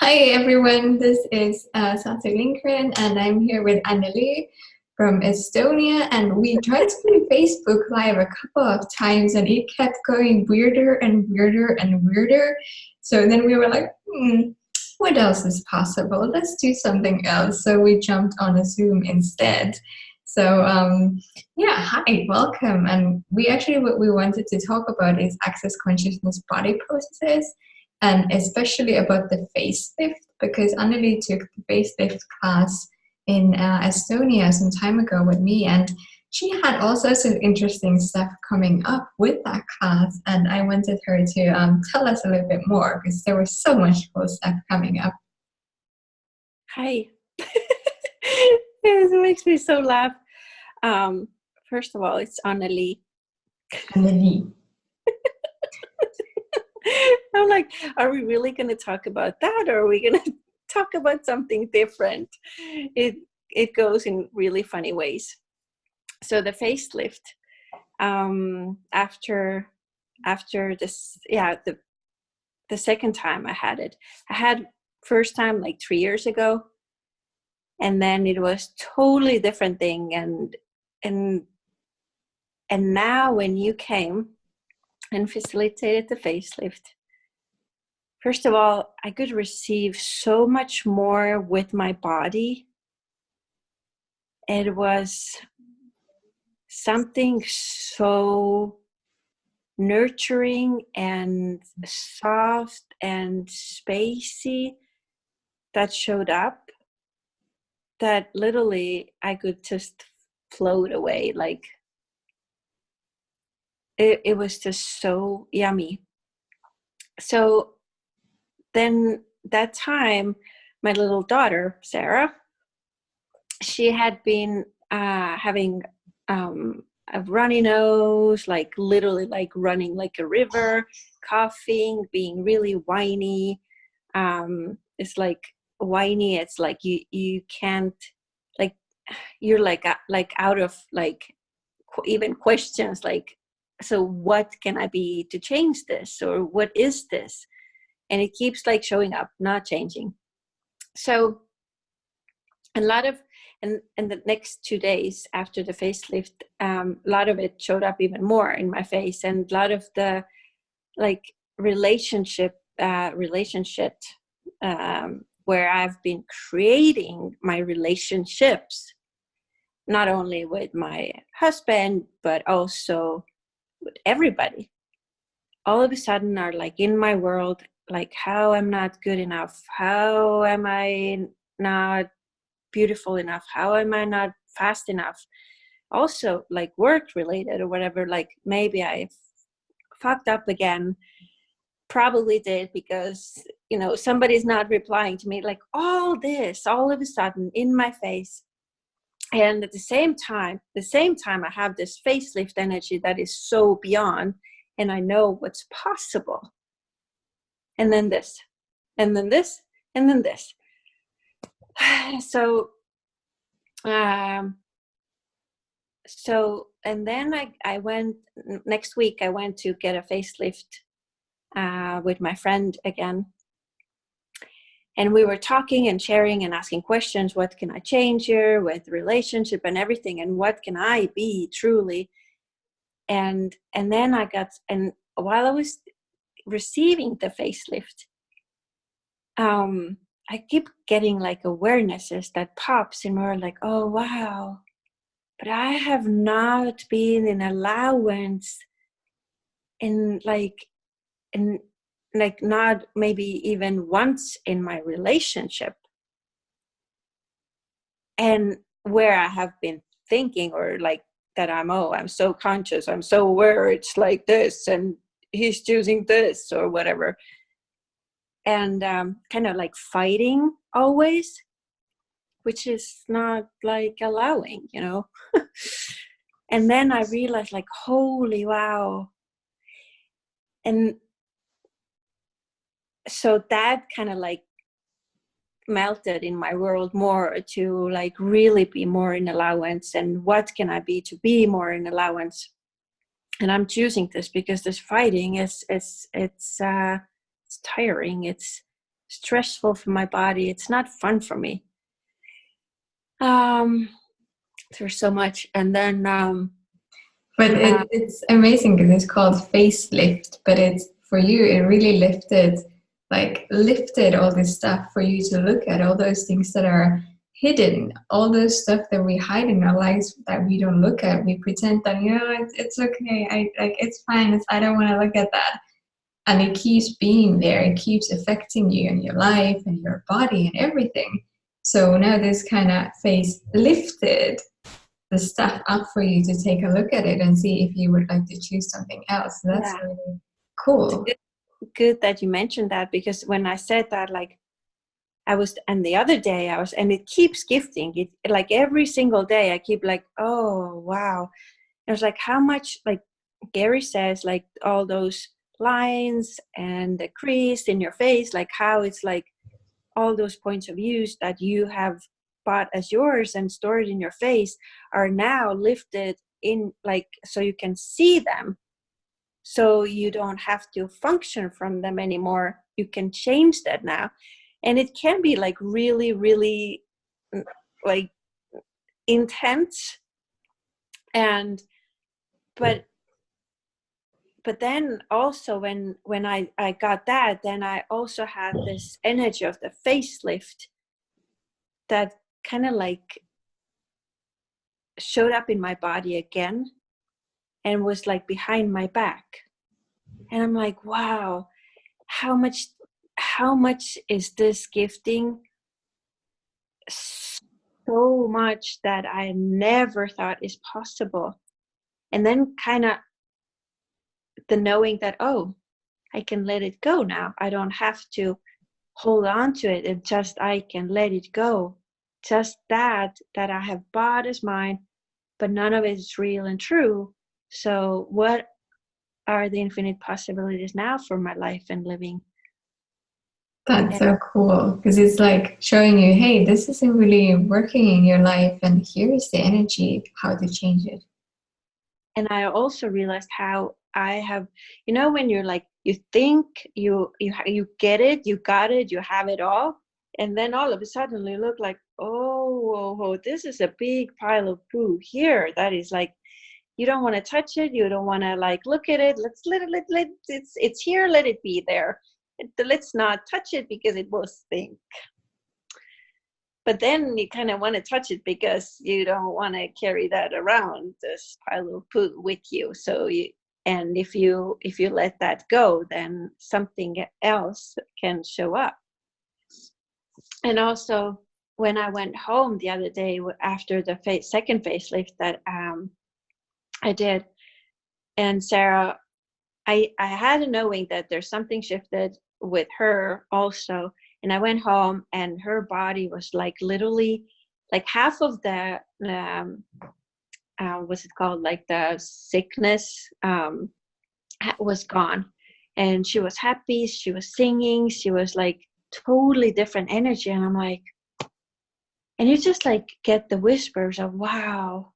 Hi everyone, this is Satu Lindgren and I'm here with Anneli from Estonia, and we tried to do Facebook Live a couple of times and it kept going weirder and weirder and weirder. So then we were like, what else is possible? Let's do something else. So we jumped on a Zoom instead. So yeah, hi, welcome. And what we wanted to talk about is access consciousness body processes, and especially about the facelift, because Anneli took the facelift class in Estonia some time ago with me, and she had also some interesting stuff coming up with that class, and I wanted her to tell us a little bit more because there was so much cool stuff coming up. Hi. It makes me so laugh. First of all, it's Anneli. Anneli. I'm like, are we really going to talk about that, or are we going to talk about something different? It goes in really funny ways. So the facelift, after this, the second time I had it, I had first time like 3 years ago, and then it was totally different thing, and now when you came and facilitated the facelift, first of all, I could receive so much more with my body. It was something so nurturing and soft and spacey that showed up, that literally I could just float away. Like it was just so yummy. So then that time, my little daughter, Sarah, she had been having a runny nose, like literally like running like a river, coughing, being really whiny. It's like whiny. It's like you can't, like, you're like out of like even questions, like, so what can I be to change this, or what is this? And it keeps like showing up, not changing. So a lot of, and the next 2 days after the facelift, a lot of it showed up even more in my face, and a lot of the like relationship where I've been creating my relationships, not only with my husband, but also with everybody, all of a sudden are like in my world, like how I'm not good enough, how am I not beautiful enough, how am I not fast enough, also like work related or whatever, like maybe I fucked up again, probably did, because somebody's not replying to me, like all this all of a sudden in my face. And at the same time I have this facelift energy that is so beyond, and I know what's possible. And then this, and then this, and then this. So and then I went, next week I went to get a facelift with my friend again. And we were talking and sharing and asking questions. What can I change here with relationship and everything? And what can I be truly? And then and while I was receiving the facelift, I keep getting like awarenesses that pops, and we're like, oh, wow. But I have not been in allowance not maybe even once in my relationship, and where I have been thinking, or like that I'm so conscious, I'm so aware, it's like this and he's choosing this or whatever, and kind of like fighting always, which is not like allowing, And then I realized, like, holy wow. And so that kind of like melted in my world more, to like really be more in allowance, and what can I be to be more in allowance. And I'm choosing this because this fighting is it's tiring. It's stressful for my body. It's not fun for me. There's so much. And then but it's amazing because it's called Facelift, but it's for you, it really lifted all this stuff for you to look at, all those things that are hidden, all those stuff that we hide in our lives that we don't look at. We pretend that, it's okay, it's fine, I don't want to look at that. And it keeps being there, it keeps affecting you and your life and your body and everything. So now this kind of face lifted the stuff up for you to take a look at it and see if you would like to choose something else. So that's really cool. It's good that you mentioned that, because when I said that, like I was, and the other day I was, and it keeps gifting it, like every single day I keep like, oh wow. It was like how much, like Gary says, like all those lines and the crease in your face, like how it's like all those points of views that you have bought as yours and stored in your face are now lifted in, like, so you can see them, so you don't have to function from them anymore. You can change that now. And it can be like really, really like intense. And but then also when I got that, then I also had this energy of the facelift that kind of like showed up in my body again and was like behind my back. And I'm like, wow, how much is this gifting? So much that I never thought is possible. And then kind of the knowing that, oh, I can let it go now. I don't have to hold on to it. It just, I can let it go. Just that I have bought as mine, but none of it is real and true. So what are the infinite possibilities now for my life and living? That's so cool, because it's like showing you, hey, this isn't really working in your life, and here's the energy, how to change it. And I also realized how I have, when you're like, you think you get it, you got it, you have it all, and then all of a sudden you look like, oh, this is a big pile of poo here. That is like, you don't want to touch it, you don't want to like look at it. Let's let it's here, let it be there. Let's not touch it because it will stink. But then you kind of want to touch it because you don't want to carry that around, this pile of poo, with you. So if you let that go, then something else can show up. And also, when I went home the other day after the second facelift that I did, and Sarah, I had a knowing that there's something shifted with her also. And I went home and her body was like literally like half of the what's it called, like the sickness was gone, and she was happy, she was singing, she was like totally different energy. And I'm like, and you just like get the whispers of wow,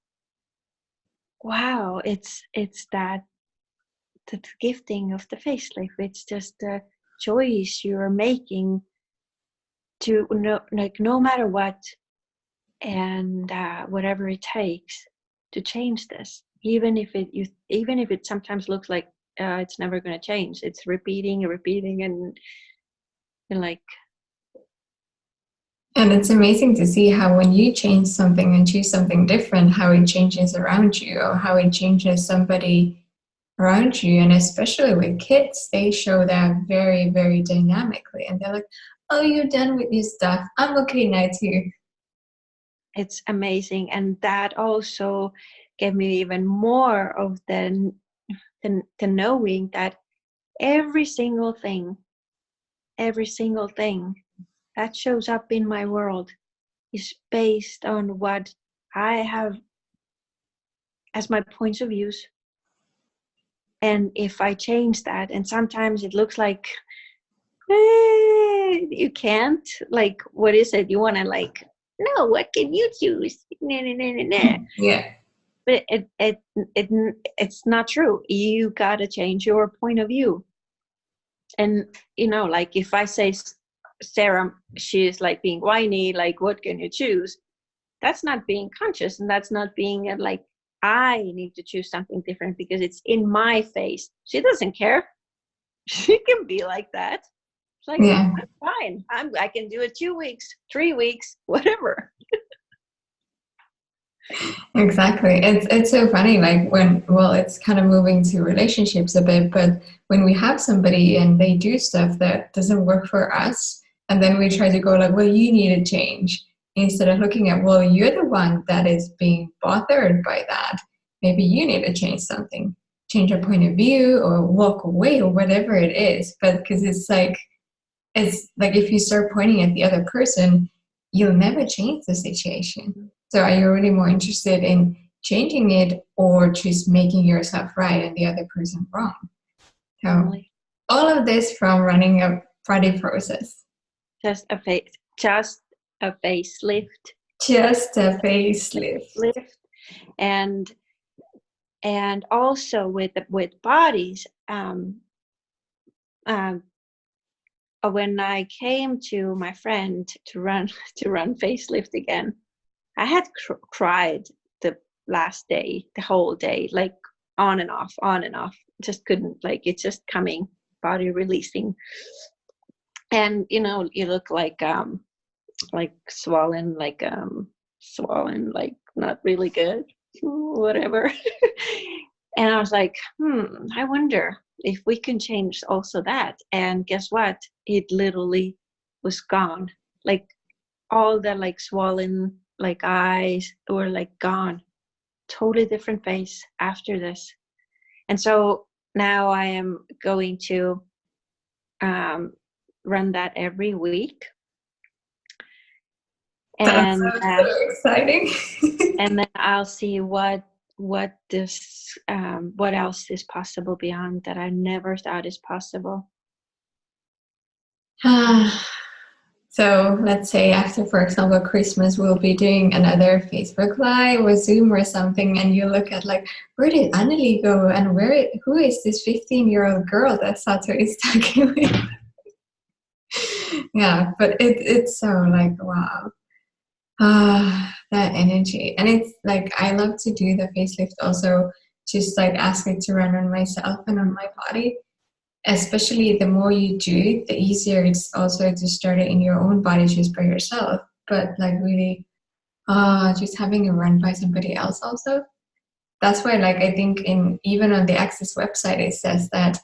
it's that the gifting of the facelift. It's just the choice you're making to no matter what, and whatever it takes to change this, even if it sometimes looks like it's never going to change. It's repeating and like. And it's amazing to see how when you change something and choose something different, how it changes around you, or how it changes somebody around you. And especially with kids, they show that very, very dynamically. And they're like, oh, you're done with your stuff, I'm okay now too. It's amazing. And that also gave me even more of the knowing that every single thing that shows up in my world is based on what I have as my points of views. And if I change that, and sometimes it looks like you can't, like, what is it? You want to like, no, what can you choose? Yeah. But it's not true. You got to change your point of view. And, like if I say Sarah, she's like being whiny, like, what can you choose? That's not being conscious, and that's not being like, I need to choose something different because it's in my face. She doesn't care. She can be like that. It's like, Yeah. I'm fine. I can do it 2 weeks, 3 weeks, whatever. Exactly. It's so funny, like when, well, it's kind of moving to relationships a bit, but when we have somebody and they do stuff that doesn't work for us, and then we try to go like, well, you need to change, instead of looking at, well, you're the one that is being bothered by that. Maybe you need to change something, change your point of view or walk away or whatever it is. But because it's like if you start pointing at the other person, you'll never change the situation. So are you really more interested in changing it or just making yourself right and the other person wrong? So all of this from running a Friday process. Just a facelift. Just a facelift. And also with bodies, when I came to my friend to run facelift again, I had cried the last day, the whole day, like on and off, just couldn't, like, it's just coming, body releasing. And you know, you look like swollen, like not really good, whatever. And I was like, I wonder if we can change also that. And guess what? It literally was gone. Like all the like swollen like eyes were like gone. Totally different face after this. And so now I am going to run that every week. And that's so exciting. And then I'll see what else is possible beyond that I never thought is possible. So let's say after, for example, Christmas, we'll be doing another Facebook Live or Zoom or something, and you look at like, where did Anneli go, and who is this 15-year-old girl that Satu is talking with? Yeah, but it's so like, wow. That energy. And it's like, I love to do the facelift also, just like ask it to run on myself and on my body. Especially the more you do it, the easier it's also to start it in your own body just by yourself. But like really, just having it run by somebody else also. That's why, like, I think even on the Access website, it says that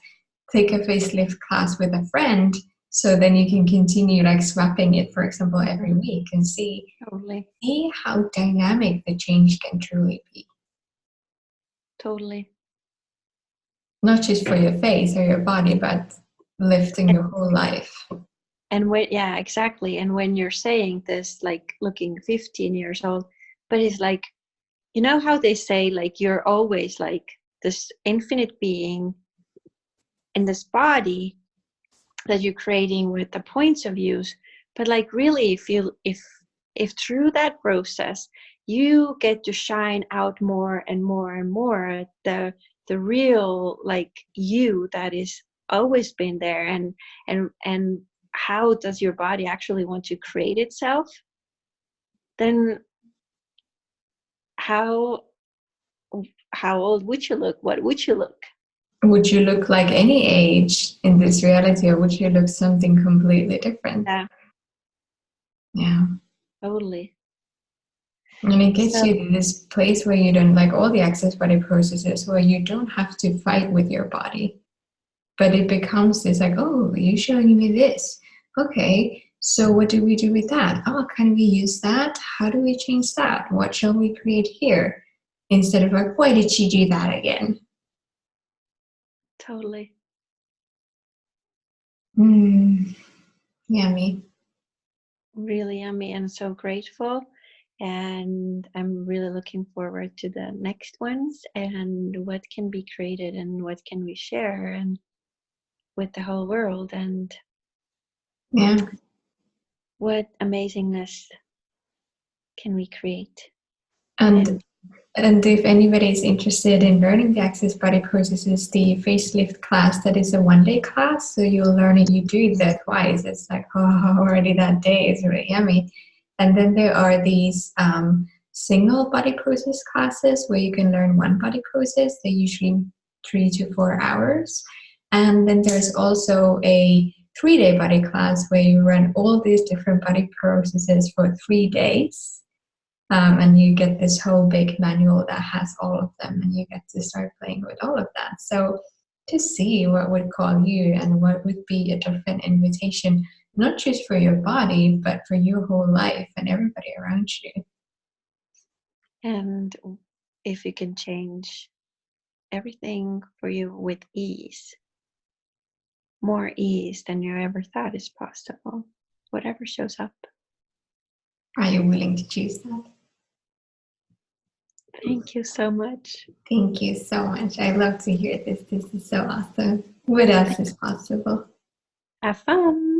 take a facelift class with a friend, so then you can continue like swapping it, for example, every week and see how dynamic the change can truly be. Totally. Not just for your face or your body, but lifting your whole life. And yeah, exactly. And when you're saying this, like looking 15 years old, but it's like, you know how they say, like, you're always like this infinite being in this body that you're creating with the points of views. But like really, if through that process you get to shine out more and more and more the real like you that is always been there, and how does your body actually want to create itself, then how old would you look? What would you look? Would you look like any age in this reality, or would you look something completely different? Yeah. Totally. And it gets you to this place where you don't, like all the access body processes, where you don't have to fight with your body, but it becomes this like, oh, you're showing me this. Okay, so what do we do with that? Oh, can we use that? How do we change that? What shall we create here? Instead of like, why did she do that again? Totally. Yummy. Really yummy, and so grateful. And I'm really looking forward to the next ones and what can be created and what can we share and with the whole world, and what amazingness can we create. And And if anybody is interested in learning the Access Body processes, the Facelift class, that is a 1-day class. So you'll learn it, you do it there twice. It's like, oh, already that day is really yummy. And then there are these single body process classes where you can learn one body process. They're usually 3 to 4 hours. And then there's also a 3-day body class where you run all these different body processes for 3 days. And you get this whole big manual that has all of them, and you get to start playing with all of that. So to see what would call you and what would be a different invitation, not just for your body, but for your whole life and everybody around you. And if you can change everything for you with ease, more ease than you ever thought is possible, whatever shows up. Are you willing to choose that? Thank you so much. Thank you so much. I love to hear this. This is so awesome. What else is possible? Have fun.